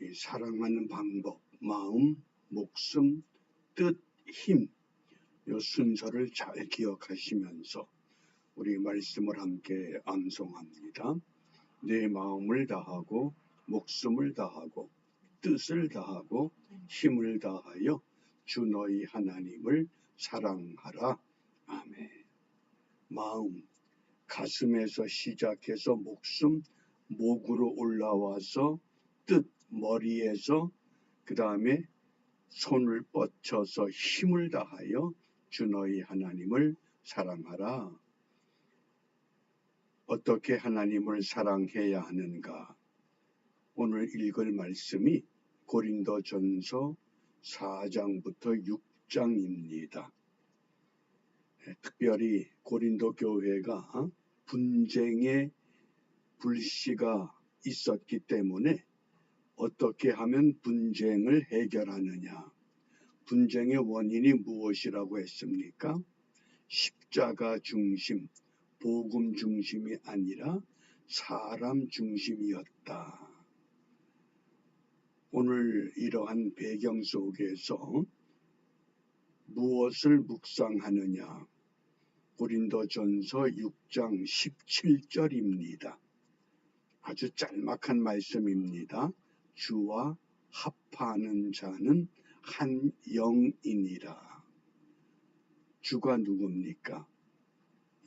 우리 사랑하는 방법, 마음, 목숨, 뜻, 힘, 이 순서를 잘 기억하시면서 우리 말씀을 함께 암송합니다. 내 마음을 다하고 목숨을 다하고 뜻을 다하고 힘을 다하여 주 너희 하나님을 사랑하라. 아멘. 마음, 가슴에서 시작해서 목숨, 목으로 올라와서 뜻, 머리에서 그 다음에 손을 뻗쳐서 힘을 다하여 주 너희 하나님을 사랑하라. 어떻게 하나님을 사랑해야 하는가? 오늘 읽을 말씀이 고린도전서 4장부터 6장입니다. 특별히 고린도 교회가 분쟁의 불씨가 있었기 때문에 어떻게 하면 분쟁을 해결하느냐? 분쟁의 원인이 무엇이라고 했습니까? 십자가 중심, 복음 중심이 아니라 사람 중심이었다. 오늘 이러한 배경 속에서 무엇을 묵상하느냐? 고린도전서 6장 17절입니다. 아주 짤막한 말씀입니다. 주와 합하는 자는 한 영이니라. 주가 누굽니까?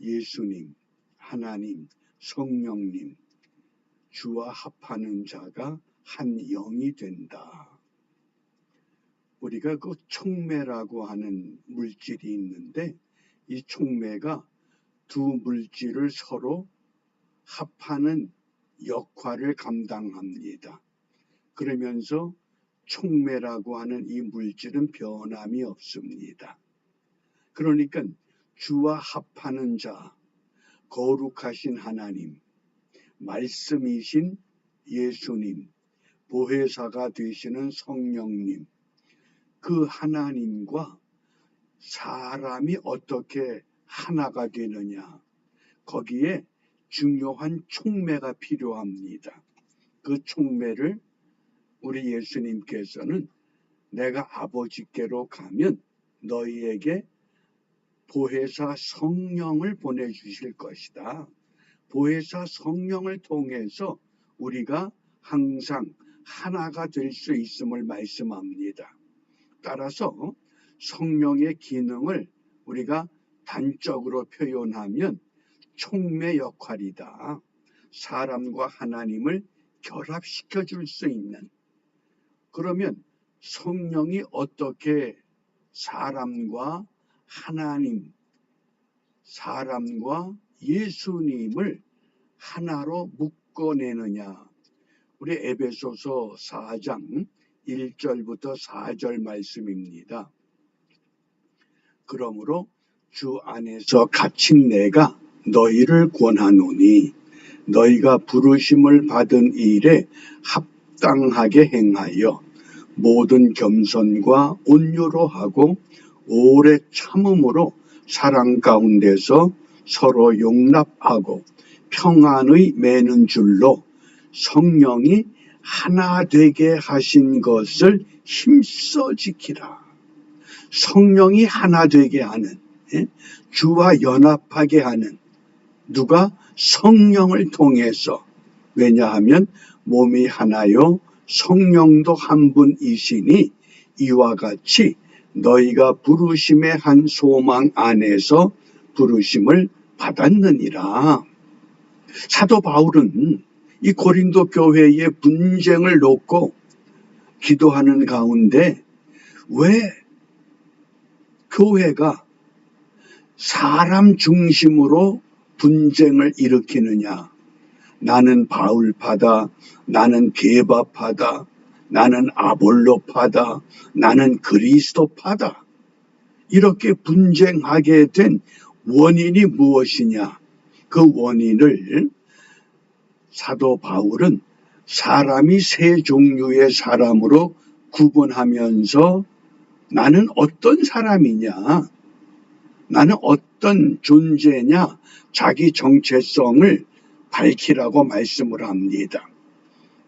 예수님, 하나님, 성령님. 주와 합하는 자가 한 영이 된다. 우리가 그 촉매라고 하는 물질이 있는데 이 촉매가 두 물질을 서로 합하는 역할을 감당합니다. 그러면서 촉매라고 하는 이 물질은 변함이 없습니다. 그러니까 주와 합하는 자, 거룩하신 하나님, 말씀이신 예수님, 보혜사가 되시는 성령님, 그 하나님과 사람이 어떻게 하나가 되느냐? 거기에 중요한 촉매가 필요합니다. 그 촉매를 우리 예수님께서는 내가 아버지께로 가면 너희에게 보혜사 성령을 보내주실 것이다. 보혜사 성령을 통해서 우리가 항상 하나가 될 수 있음을 말씀합니다. 따라서 성령의 기능을 우리가 단적으로 표현하면 촉매 역할이다. 사람과 하나님을 결합시켜 줄 수 있는. 그러면 성령이 어떻게 사람과 하나님, 사람과 예수님을 하나로 묶어내느냐? 우리 에베소서 4장 1절부터 4절 말씀입니다. 그러므로 주 안에서 갇힌 내가 너희를 권하노니 너희가 부르심을 받은 일에 합당하게 행하여 모든 겸손과 온유로 하고 오래 참음으로 사랑 가운데서 서로 용납하고 평안의 매는 줄로 성령이 하나 되게 하신 것을 힘써 지키라. 성령이 하나 되게 하는, 주와 연합하게 하는, 누가? 성령을 통해서. 왜냐하면 몸이 하나요 성령도 한 분이시니 이와 같이 너희가 부르심의 한 소망 안에서 부르심을 받았느니라. 사도 바울은 이 고린도 교회의 분쟁을 놓고 기도하는 가운데 왜 교회가 사람 중심으로 분쟁을 일으키느냐? 나는 바울파다, 나는 게바파다, 나는 아볼로파다, 나는 그리스도파다. 이렇게 분쟁하게 된 원인이 무엇이냐? 그 원인을 사도 바울은 사람이 세 종류의 사람으로 구분하면서 나는 어떤 사람이냐? 나는 어떤 존재냐? 자기 정체성을 밝히라고 말씀을 합니다.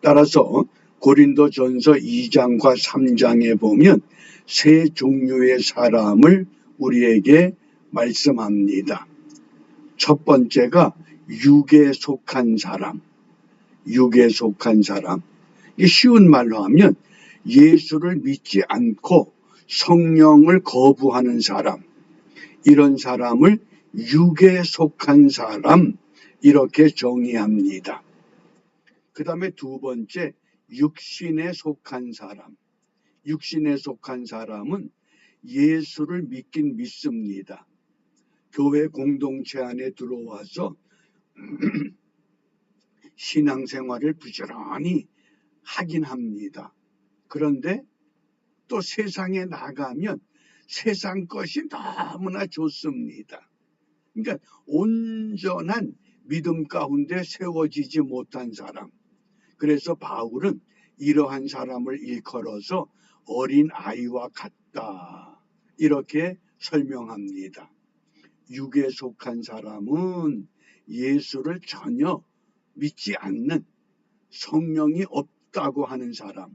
따라서 고린도전서 2장과 3장에 보면 세 종류의 사람을 우리에게 말씀합니다. 첫 번째가 육에 속한 사람. 육에 속한 사람. 이게 쉬운 말로 하면 예수를 믿지 않고 성령을 거부하는 사람. 이런 사람을 육에 속한 사람 이렇게 정의합니다. 그 다음에 두 번째 육신에 속한 사람. 육신에 속한 사람은 예수를 믿긴 믿습니다. 교회 공동체 안에 들어와서 신앙생활을 부지런히 하긴 합니다. 그런데 또 세상에 나가면 세상 것이 너무나 좋습니다. 그러니까 온전한 믿음 가운데 세워지지 못한 사람. 그래서 바울은 이러한 사람을 일컬어서 어린 아이와 같다. 이렇게 설명합니다. 육에 속한 사람은 예수를 전혀 믿지 않는, 성령이 없다고 하는 사람.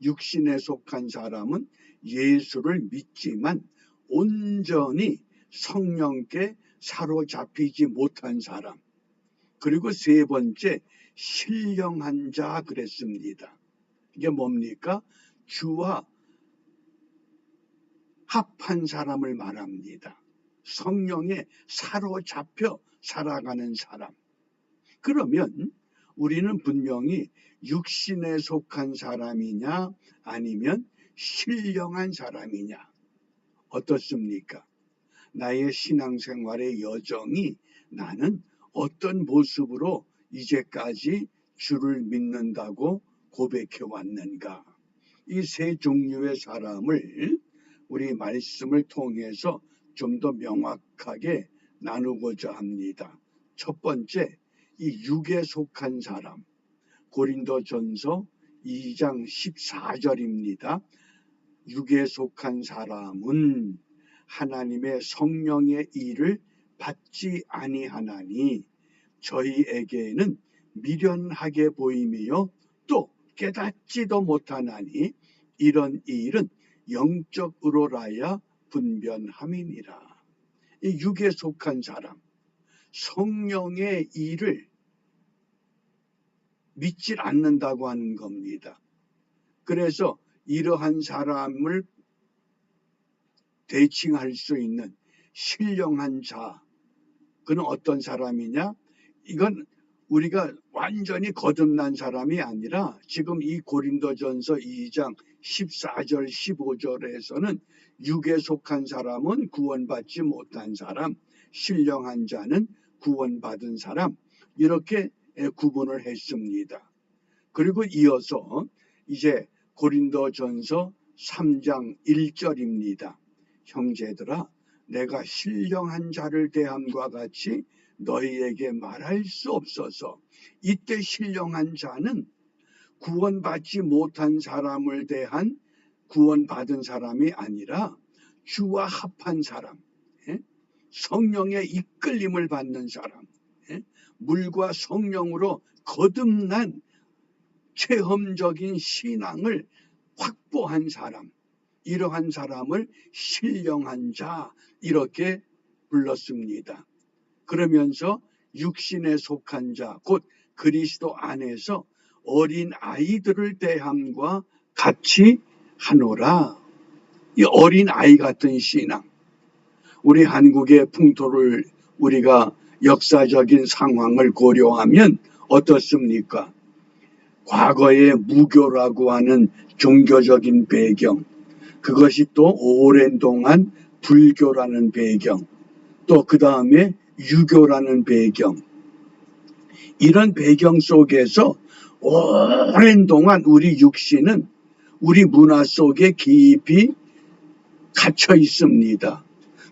육신에 속한 사람은 예수를 믿지만 온전히 성령께 사로잡히지 못한 사람. 그리고 세 번째 신령한 자 그랬습니다. 이게 뭡니까? 주와 합한 사람을 말합니다. 성령에 사로잡혀 살아가는 사람. 그러면 우리는 분명히 육신에 속한 사람이냐 아니면 신령한 사람이냐 어떻습니까? 나의 신앙생활의 여정이 나는 어떤 모습으로 이제까지 주를 믿는다고 고백해 왔는가? 이 세 종류의 사람을 우리 말씀을 통해서 좀 더 명확하게 나누고자 합니다. 첫 번째, 이 육에 속한 사람. 고린도전서 2장 14절입니다. 육에 속한 사람은 하나님의 성령의 일을 받지 아니하나니 저희에게는 미련하게 보이며 또 깨닫지도 못하나니 이런 일은 영적으로라야 분변함이니라. 이 육에 속한 사람, 성령의 일을 믿지 않는다고 하는 겁니다. 그래서 이러한 사람을 대칭할 수 있는 신령한 자, 그는 어떤 사람이냐? 이건 우리가 완전히 거듭난 사람이 아니라 지금 이 고린도전서 2장 14절 15절에서는 육에 속한 사람은 구원받지 못한 사람, 신령한 자는 구원받은 사람, 이렇게 구분을 했습니다. 그리고 이어서 이제 고린도전서 3장 1절입니다. 형제들아, 내가 신령한 자를 대함과 같이 너희에게 말할 수 없어서. 이때 신령한 자는 구원받지 못한 사람을 대한 구원받은 사람이 아니라 주와 합한 사람, 성령의 이끌림을 받는 사람, 물과 성령으로 거듭난 체험적인 신앙을 확보한 사람, 이러한 사람을 신령한 자 이렇게 불렀습니다. 그러면서 육신에 속한 자, 곧 그리스도 안에서 어린 아이들을 대함과 같이 하노라. 이 어린 아이 같은 신앙, 우리 한국의 풍토를 우리가 역사적인 상황을 고려하면 어떻습니까? 과거의 무교라고 하는 종교적인 배경, 그것이 또 오랜 동안 불교라는 배경, 또 그 다음에 유교라는 배경, 이런 배경 속에서 오랜 동안 우리 육신은 우리 문화 속에 깊이 갇혀 있습니다.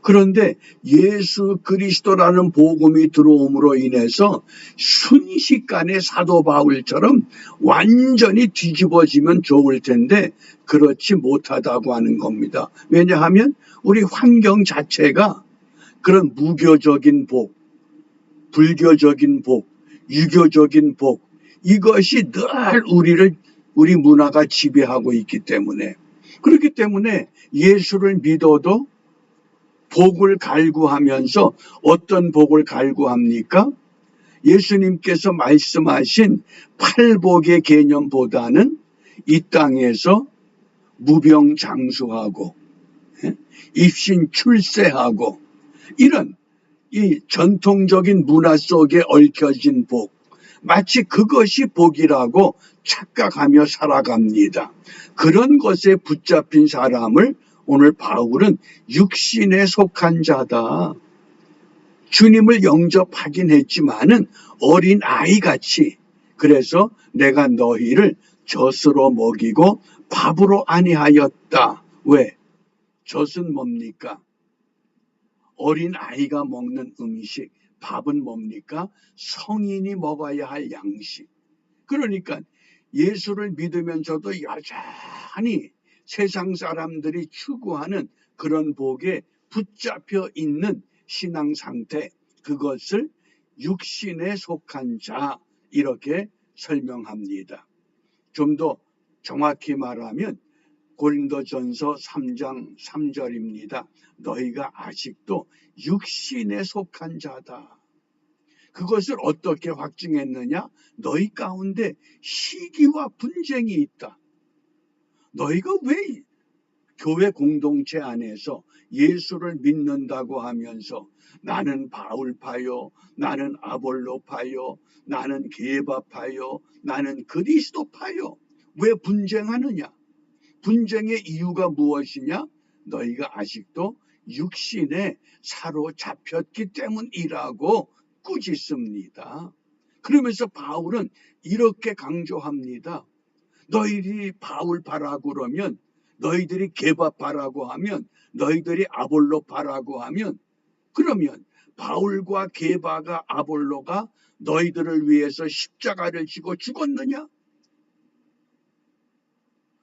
그런데 예수 그리스도라는 복음이 들어옴으로 인해서 순식간에 사도 바울처럼 완전히 뒤집어지면 좋을 텐데 그렇지 못하다고 하는 겁니다. 왜냐하면 우리 환경 자체가 그런 무교적인 복, 불교적인 복, 유교적인 복, 이것이 늘 우리를 우리 문화가 지배하고 있기 때문에. 그렇기 때문에 예수를 믿어도 복을 갈구하면서 어떤 복을 갈구합니까? 예수님께서 말씀하신 팔복의 개념보다는 이 땅에서 무병장수하고 입신 출세하고 이런 이 전통적인 문화 속에 얽혀진 복, 마치 그것이 복이라고 착각하며 살아갑니다. 그런 것에 붙잡힌 사람을 오늘 바울은 육신에 속한 자다. 주님을 영접하긴 했지만은 어린 아이같이, 그래서 내가 너희를 젖으로 먹이고 밥으로 아니하였다. 왜? 젖은 뭡니까? 어린 아이가 먹는 음식, 밥은 뭡니까? 성인이 먹어야 할 양식. 그러니까 예수를 믿으면서도 여전히 세상 사람들이 추구하는 그런 복에 붙잡혀 있는 신앙 상태, 그것을 육신에 속한 자, 이렇게 설명합니다. 좀 더 정확히 말하면 고린도전서 3장 3절입니다. 너희가 아직도 육신에 속한 자다. 그것을 어떻게 확증했느냐? 너희 가운데 시기와 분쟁이 있다. 너희가 왜 교회 공동체 안에서 예수를 믿는다고 하면서 나는 바울파요, 나는 아볼로파요, 나는 게바파요, 나는 그리스도파요, 왜 분쟁하느냐? 분쟁의 이유가 무엇이냐? 너희가 아직도 육신에 사로잡혔기 때문이라고 꾸짖습니다. 그러면서 바울은 이렇게 강조합니다. 너희들이 바울파라고 그러면, 너희들이 게바파라고 하면, 너희들이 아볼로파라고 하면, 그러면 바울과 게바가 아볼로가 너희들을 위해서 십자가를 지고 죽었느냐?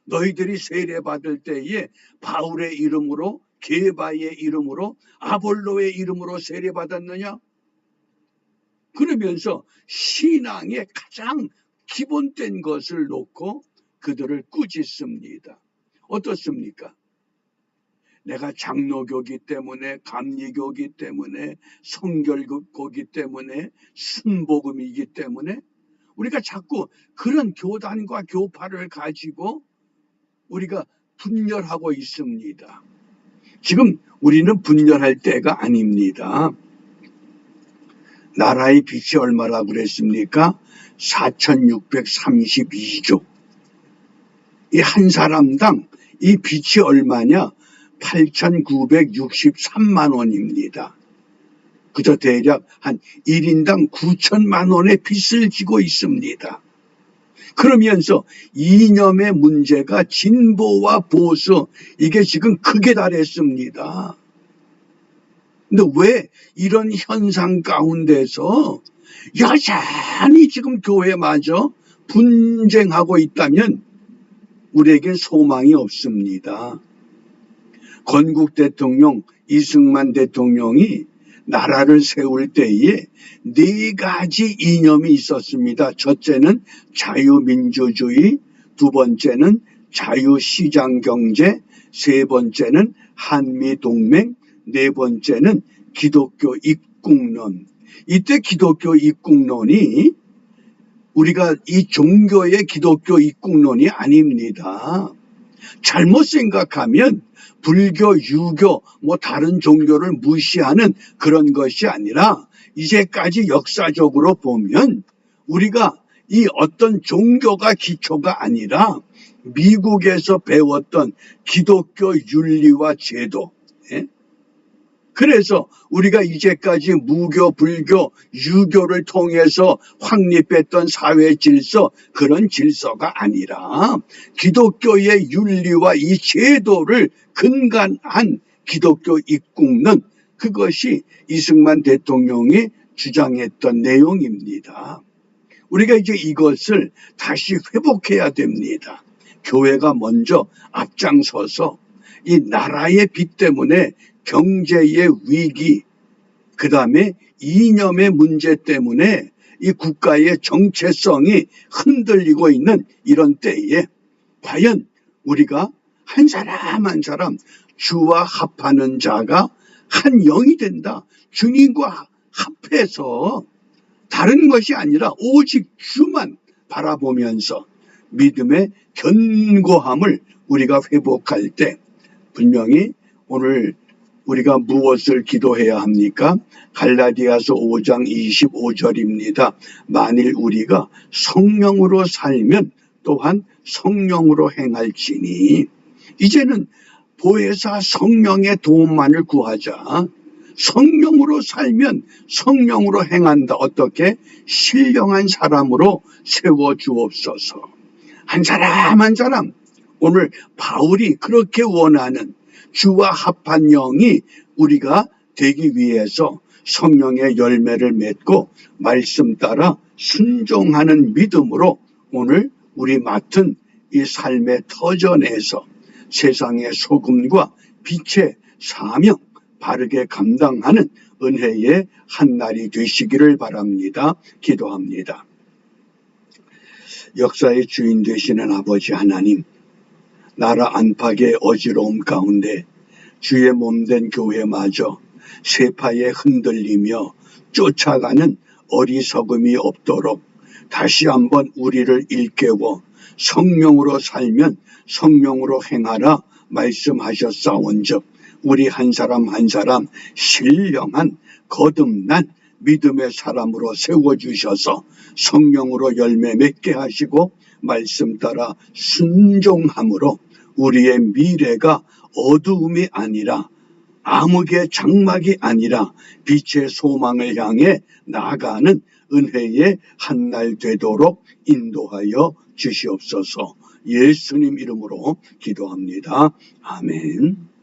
너희들이 세례받을 때에 바울의 이름으로, 게바의 이름으로, 아볼로의 이름으로 세례받았느냐? 그러면서 신앙의 가장 기본된 것을 놓고 그들을 꾸짖습니다. 어떻습니까? 내가 장로교기 때문에, 감리교기 때문에, 성결교기 때문에, 순복음이기 때문에 우리가 자꾸 그런 교단과 교파를 가지고 우리가 분열하고 있습니다. 지금 우리는 분열할 때가 아닙니다. 나라의 빚이 얼마라고 그랬습니까? 4,632조. 이 한 사람당 이 빚이 얼마냐? 8,963만 원입니다. 그저 대략 한 1인당 9천만 원의 빚을 지고 있습니다. 그러면서 이념의 문제가 진보와 보수, 이게 지금 극에 달했습니다. 근데 왜 이런 현상 가운데서 여전히 지금 교회마저 분쟁하고 있다면 우리에겐 소망이 없습니다. 건국 대통령 이승만 대통령이 나라를 세울 때에 4가지 이념이 있었습니다. 첫째는 자유민주주의, 두 번째는 자유시장경제, 세 번째는 한미동맹, 네 번째는 기독교 입국론. 이때 기독교 입국론이 우리가 이 종교의 기독교 입국론이 아닙니다. 잘못 생각하면 불교, 유교, 다른 종교를 무시하는 그런 것이 아니라 이제까지 역사적으로 보면 우리가 이 어떤 종교가 기초가 아니라 미국에서 배웠던 기독교 윤리와 제도, 그래서 우리가 이제까지 무교, 불교, 유교를 통해서 확립했던 사회 질서, 그런 질서가 아니라 기독교의 윤리와 이 제도를 근간한 기독교 입국론, 그것이 이승만 대통령이 주장했던 내용입니다. 우리가 이제 이것을 다시 회복해야 됩니다. 교회가 먼저 앞장서서 이 나라의 빚 때문에 경제의 위기, 그 다음에 이념의 문제 때문에 이 국가의 정체성이 흔들리고 있는 이런 때에 과연 우리가 한 사람 한 사람 주와 합하는 자가 한 영이 된다. 주님과 합해서 다른 것이 아니라 오직 주만 바라보면서 믿음의 견고함을 우리가 회복할 때 분명히 오늘 우리가 무엇을 기도해야 합니까? 갈라디아서 5장 25절입니다. 만일 우리가 성령으로 살면 또한 성령으로 행할지니. 이제는 보혜사 성령의 도움만을 구하자. 성령으로 살면 성령으로 행한다. 어떻게? 신령한 사람으로 세워주옵소서. 한 사람 한 사람 오늘 바울이 그렇게 원하는 주와 합한 영이 우리가 되기 위해서 성령의 열매를 맺고 말씀 따라 순종하는 믿음으로 오늘 우리 맡은 이 삶의 터전에서 세상의 소금과 빛의 사명 바르게 감당하는 은혜의 한날이 되시기를 바랍니다. 기도합니다. 역사의 주인 되시는 아버지 하나님, 나라 안팎의 어지러움 가운데 주의 몸된 교회마저 세파에 흔들리며 쫓아가는 어리석음이 없도록 다시 한번 우리를 일깨워 성령으로 살면 성령으로 행하라 말씀하셨사온즉 우리 한 사람 한 사람 신령한 거듭난 믿음의 사람으로 세워주셔서 성령으로 열매 맺게 하시고 말씀 따라 순종함으로 우리의 미래가 어두움이 아니라 암흑의 장막이 아니라 빛의 소망을 향해 나아가는 은혜의 한날 되도록 인도하여 주시옵소서. 예수님 이름으로 기도합니다. 아멘.